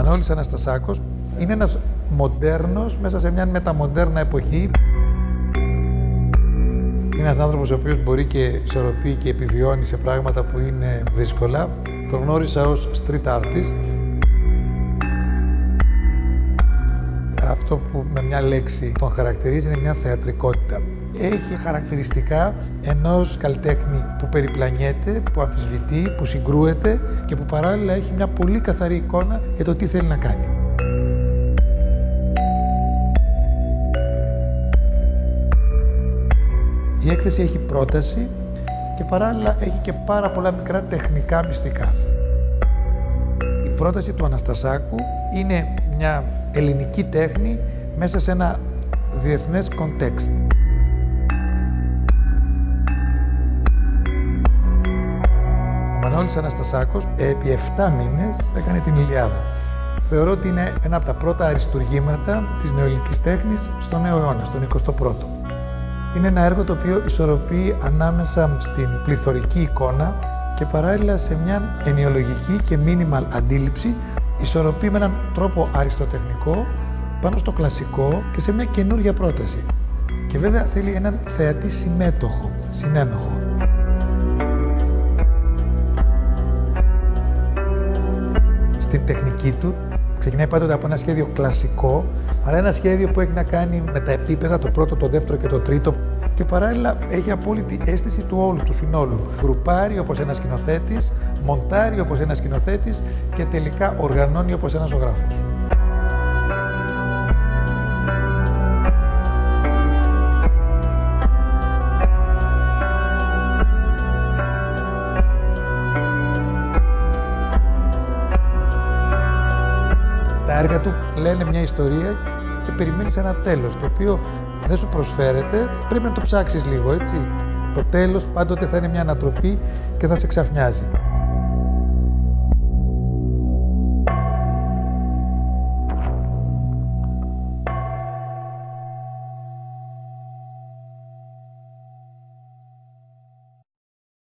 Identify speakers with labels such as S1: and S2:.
S1: Μανώλης Αναστασάκος είναι ένας μοντέρνος μέσα σε μια μεταμοντέρνα εποχή. Είναι ένας άνθρωπος ο οποίος μπορεί και ισορροπεί και επιβιώνει σε πράγματα που είναι δύσκολα. Τον γνώρισα ως street artist. Αυτό που με μια λέξη τον χαρακτηρίζει είναι μια θεατρικότητα. Έχει χαρακτηριστικά ενός καλλιτέχνη που περιπλανιέται, που αμφισβητεί, που συγκρούεται και που παράλληλα έχει μια πολύ καθαρή εικόνα για το τι θέλει να κάνει. Η έκθεση έχει πρόταση και παράλληλα έχει και πάρα πολλά μικρά τεχνικά μυστικά. Η πρόταση του Αναστασάκου είναι μια ελληνική τέχνη μέσα σε ένα διεθνές context. Ο Μανώλης Αναστασάκος επί 7 μήνες έκανε την Ιλιάδα. Θεωρώ ότι είναι ένα από τα πρώτα αριστουργήματα της νεοελληνικής τέχνης στον νέο αιώνα, στον 21ο. Είναι ένα έργο το οποίο ισορροπεί ανάμεσα στην πληθωρική εικόνα και παράλληλα σε μια ενιολογική και minimal αντίληψη, ισορροπεί με έναν τρόπο αριστοτεχνικό πάνω στο κλασικό και σε μια καινούργια πρόταση. Και βέβαια θέλει έναν θεατή συμμέτοχο, συνένοχο. Στην τεχνική του ξεκινάει πάντοτε από ένα σχέδιο κλασικό, αλλά ένα σχέδιο που έχει να κάνει με τα επίπεδα, το πρώτο, το δεύτερο και το τρίτο, και παράλληλα έχει απόλυτη αίσθηση του όλου, του συνόλου. Γκρουπάρει όπως ένας σκηνοθέτης, μοντάρει όπως ένας σκηνοθέτης και τελικά οργανώνει όπως ένας ζωγράφος. Τα έργα του λένε μια ιστορία και περιμένεις ένα τέλος, το οποίο δεν σου προσφέρεται, πρέπει να το ψάξεις λίγο, έτσι. Το τέλος πάντοτε θα είναι μια ανατροπή και θα σε ξαφνιάζει.